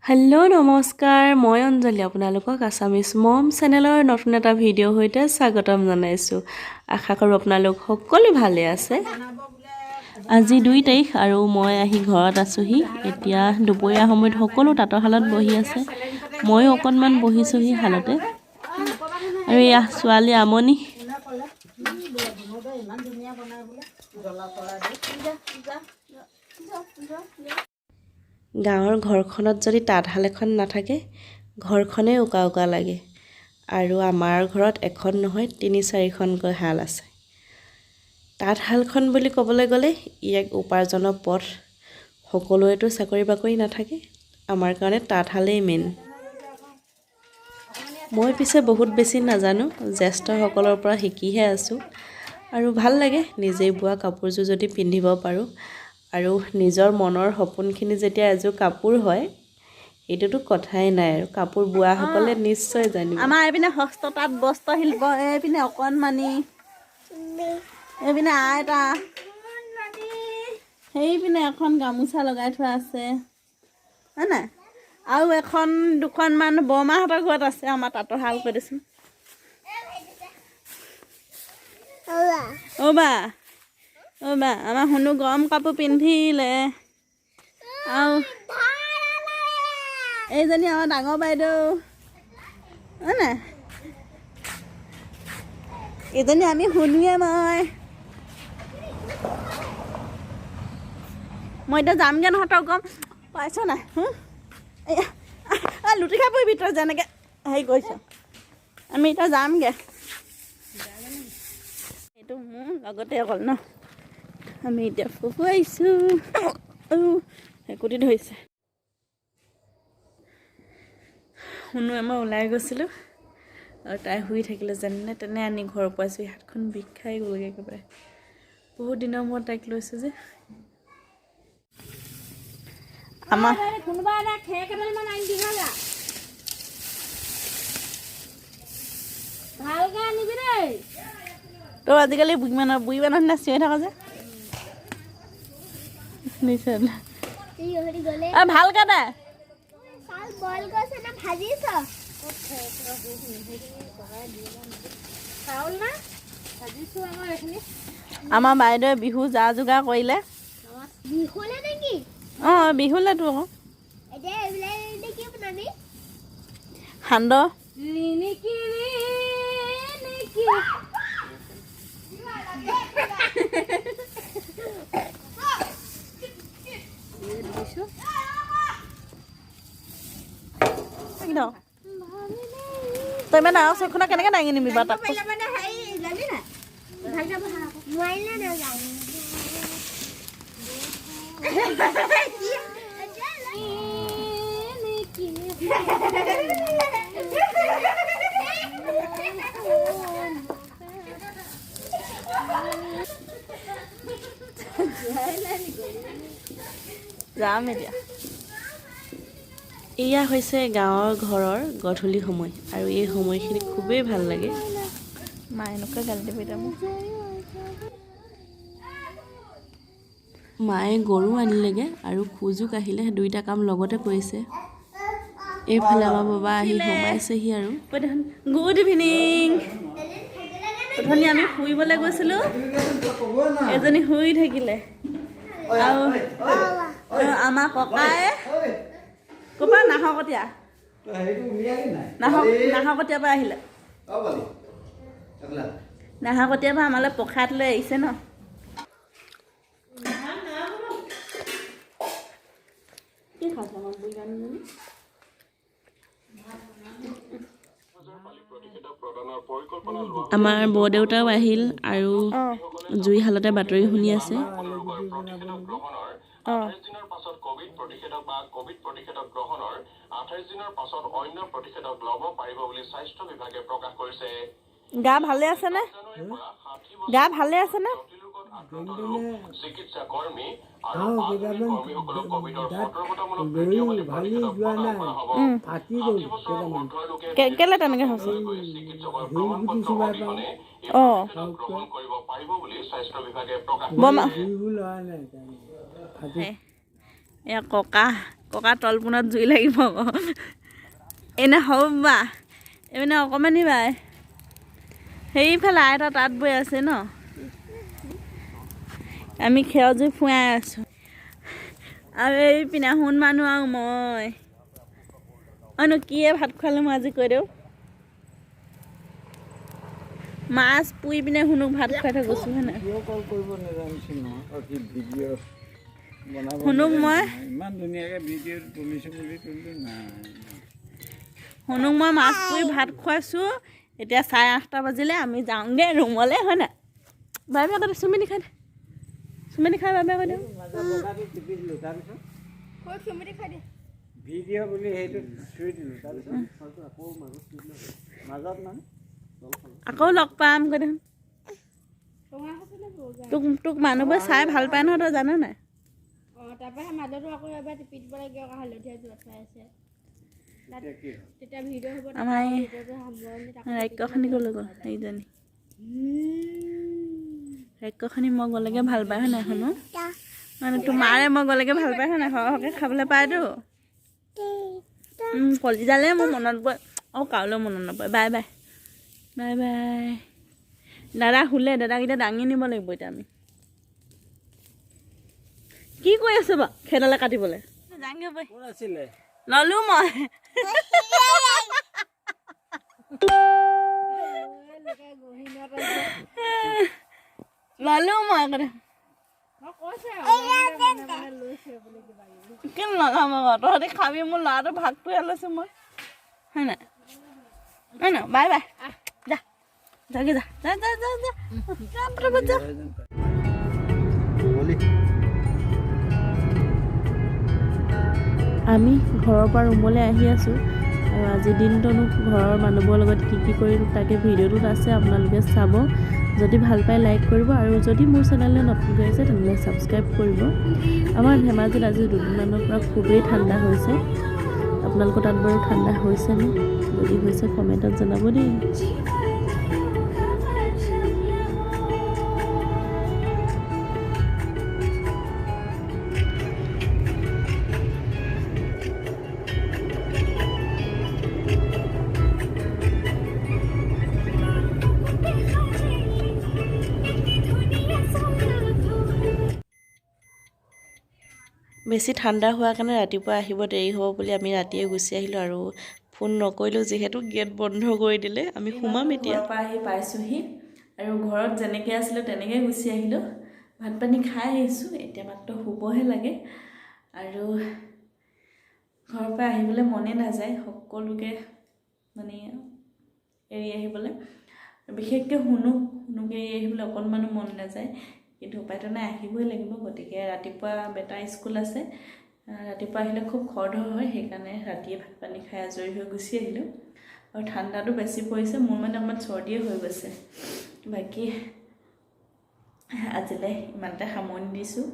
Hello' নমস্কাৰ মই অঞ্জলি আপোনালোকক আছামিজ মম চেনেলৰ নতুন এটা ভিডিঅ' সৈতে স্বাগতম জনাইছোঁ। আশা কৰোঁ আপোনালোক সকলো ভালে আছে। আজি 2 তাৰিখ আৰু মই আহি ঘৰত আছোঁহি। এতিয়া দুপৰীয়া সময়ত সকলো তাঁতৰ শালত বহি আছে, ময়ো অকণমান বহিছোঁহি শালতে। আৰু এয়া ছোৱালী আমনি। গাঁৱৰ ঘৰখনত যদি তাঁতশাল এখন নাথাকে ঘৰখনেই উকা উকা লাগে। আৰু আমাৰ ঘৰত এখন নহয় 3-4খনকৈ শাল আছে। তাঁতশালখন বুলি ক'বলৈ গ'লে ই এক উপাৰ্জনৰ পথ। সকলোৱেতো চাকৰি বাকৰি নাথাকে, আমাৰ কাৰণে তাঁতশালেই মেইন। মই পিছে বহুত বেছি নাজানো, জ্যেষ্ঠসকলৰ পৰা শিকিহে আছোঁ। আৰু ভাল লাগে নিজেই বোৱা কাপোৰযোৰ যদি পিন্ধিব পাৰোঁ। আৰু নিজৰ মনৰ সপোনখিনি যেতিয়া এযোৰ কাপোৰ হয় এইটোতো কথাই নাই। আৰু কাপোৰ বোৱাসকলে নিশ্চয় জানিব। আমাৰ এইপিনে হস্ততাঁত বস্ত্ৰশিল্প, এইপিনে অকণমানি, এইপিনে আইতা, সেইপিনে এখন গামোচা লগাই থোৱা আছে হয় নাই, আৰু এখন দুখনমান বৰমাহঁতৰ ঘৰত আছে। আমাৰ তাঁতৰ শাল কৈ দিছোঁ অ'বা আমাৰ শুনো গৰম কাপোৰ পিন্ধিলে। আৰু এইজনী আমাৰ ডাঙৰ বাইদেউ হয় নাই, এইজনী আমি শুনোৱে। মই এতিয়া যামগৈ নহয়, তই গম পাইছ নাই? লুটি খাই পৰিবি তই যেনেকৈ হেৰি কৰিছ। আমি এতিয়া যামগৈ, এইটো মোৰ লগতে অকল ন। আমি এতিয়া ফুফুৱাইছোঁ, হেকুটি ধৰিছে। শুনোৱে মই ওলাই গৈছিলোঁ আৰু তাই শুই থাকিলে, যেনে তেনে আনি ঘৰ পাইছোঁ। হাতখন বিষ খাই গ'লগৈ একেবাৰে, বহুত দিনৰ মূৰত তাইক লৈছোঁ যে। আমাৰ কোনোবা এটা খেৰ কেইডালমান আনি দিব যা, ভালকৈ আনিবি দেই। তই আজিকালি বুঢ়ী মানুহৰ নিচিনা চিঞৰি থাক যে। ভালকৈ দে। আমাৰ বাইদেৱে বিহু যা যোগাৰ কৰিলে। অঁ বিহুলেতো আকৌ সান্দহ তই ইমান ডাঙৰ চকখনত কেনেকৈ দাঙি নিবি বাৰু তাক? যাম এতিয়া। এয়া হৈছে গাঁৱৰ ঘৰৰ গধূলি সময়, আৰু এই সময়খিনি খুবেই ভাল লাগে। মা এনেকুৱা গালি দিব এতিয়া মোক। মায়ে গৰু আনিলেগৈ আৰু খোজো কাঢ়িলে, দুইটা কাম লগতে কৰিছে। এইফালে আমাৰ বাবা আহি সোমাইছেহি। আৰু গুড ইভিনিং। অথনি আমি ফুৰিবলৈ গৈছিলোঁ, এজনী শুই থাকিলে। আৰু আমাৰ ককাই ক'ৰপৰা নাহৰকটীয়া পৰা আহিলে। নাহৰকটীয়াৰ পৰা আমালৈ প্ৰসাদ লৈ আহিছে ন। কি খাইছে আমাৰ বুঢ়ী মানুহজনী? আমাৰ বৰদেউতাও আহিল আৰু জুইশালতে বাতৰি শুনি আছে। 28 দিনৰ পাছত কোভিড প্ৰতিষেধক গ্ৰহণৰ 28 দিনৰ পাছত অন্য প্ৰতিষেধক ল'ব পাৰিব বুলি স্বাস্থ্য বিভাগে প্ৰকাশ কৰিছে। গা ভালে আছে নে? গা ভালে আছে নে? চিকিৎসা কৰ্মী আৰু কৰ্মীসকলক কোভিডৰ সতৰ্কতামূলক ভিডিঅ' প্ৰতিষেধক প্ৰদান কৰা হ'ব। 60 বছৰৰ ঊৰ্ধ্বৰ লোকে কেলে তেনেকৈ হৈছে? চিকিৎসকৰ প্ৰমাণপত্ৰ অবিহনে গ্ৰহণ কৰিব পাৰিব বুলি স্বাস্থ্য বিভাগে প্ৰকাশ কৰিছে। এয়া ককা তলপোনত জুই লাগিব এনে হ'ব বা এইপিনে অকণমানি বাই সেইফালে আইতা তাঁত বৈ আছে ন আমি খেৰ জুই ফুৱাই আছোঁ আৰু এইপিনে সোণ মানুহ আৰু মই অনো কিয়ে ভাত খোৱালোঁ মই আজি কৈ দিওঁ মাছ পুৰি পিনে শুনক ভাত খুৱাই থৈ গৈছোঁ হয় নাই শুনক মই শুনক মই মাছ পুৰি ভাত খুৱাইছোঁ এতিয়া 8:30 বাজিলে আমি যাওঁগৈ ৰুমলৈ হয় নাই বাই বাই কৈ চুমিনি খাই দে চুমিনি খাই বাই বাই কৈ দিওঁ ভিডিঅ' বুলি সেইটো চুই দিলোঁ তাৰপিছত মাজত মানে আকৌ লগ পাম কৈ দেখোন তোক মানুহবোৰে চাই ভাল পায় নহয় তই জান নাই তাৰপৰা মাজতো আকৌ এবাৰ টিপি দিব লাগে আকৌ হালধীয়া জোৰত থৈ আছে তেতিয়া ভিডিঅ' হ'ব আমাৰ ৰাক্ষসনী ক'লৈ গ'ল সেইজনী ৰাক্ষসনী মই গ'লেগে ভাল পায় হয় নাই শুনো মানে তোমাৰে মই গ'লেগে ভাল পায় হয় নাই সৰহকৈ খাবলৈ পায়তো কলিজালে মোৰ মনত পৰে অঁ কাউলৈ মনত নপৰে বাই বাই বাই বাই দাদা শুলে দাদাকেইটা দাঙি নিব লাগিব এতিয়া আমি কি কৈ আছে বাৰু খেদালে কাটিবলৈ ললোঁ মই ললোঁ মই কেলে নল'ম আকৌ তহঁতি খাবি মোৰ ল'ৰাটো ভাগটোৱে লৈছোঁ মই হয় নাই হয় নাই বাই বাই যা যাগে যা যা যা যা যা যা আমি ঘৰৰ পৰা ৰুমলৈ আহি আছোঁ আৰু আজিৰ দিনটোনো ঘৰৰ মানুহবোৰৰ লগত কি কৰিলোঁ তাকে ভিডিঅ'টোত আছে আপোনালোকে চাব যদি ভাল পায় লাইক কৰিব আৰু যদি মোৰ চেনেললৈ নতুনকৈ আহিছে তেনেহ'লে ছাবস্ক্ৰাইব কৰিব আমাৰ ধেমাজিত আজি দুদিনমানৰ পৰা খুবেই ঠাণ্ডা হৈছে আপোনালোকৰ তাত বাৰু ঠাণ্ডা হৈছেনে যদি হৈছে কমেণ্টত জনাব দেই বেছি ঠাণ্ডা হোৱাৰ কাৰণে ৰাতিপুৱা আহিব দেৰি হ'ব বুলি আমি ৰাতিয়ে গুচি আহিলোঁ আৰু ফোন নকৰিলোঁ যিহেতু গেট বন্ধ কৰি দিলে আমি সোমাম এতিয়া ঘৰৰ পৰা আহি পাইছোঁহি আৰু ঘৰত যেনেকৈ আছিলোঁ তেনেকৈ গুচি আহিলোঁ ভাত পানী খাই আহিছোঁ এতিয়া মাত্ৰ শুবহে লাগে আৰু ঘৰৰ পৰা আহিবলৈ মনে নাযায় সকলোকে মানে এৰি আহিবলৈ বিশেষকৈ শুনুকে এৰি আহিবলৈ অকণমানো মন নাযায় কিন্তু উপায়তো নাই আহিবই লাগিব গতিকে ৰাতিপুৱা বেটাৰ স্কুল আছে ৰাতিপুৱা আহিলে খুব খৰধৰ হয় সেইকাৰণে ৰাতিয়ে ভাত পানী খাই আজৰি হৈ গুচি আহিলোঁ আৰু ঠাণ্ডাটো বেছি পৰিছে মোৰ মানে অকণমান চৰ্দিয়ে হৈ গৈছে বাকী আজিলৈ ইমানতে সামৰণি দিছোঁ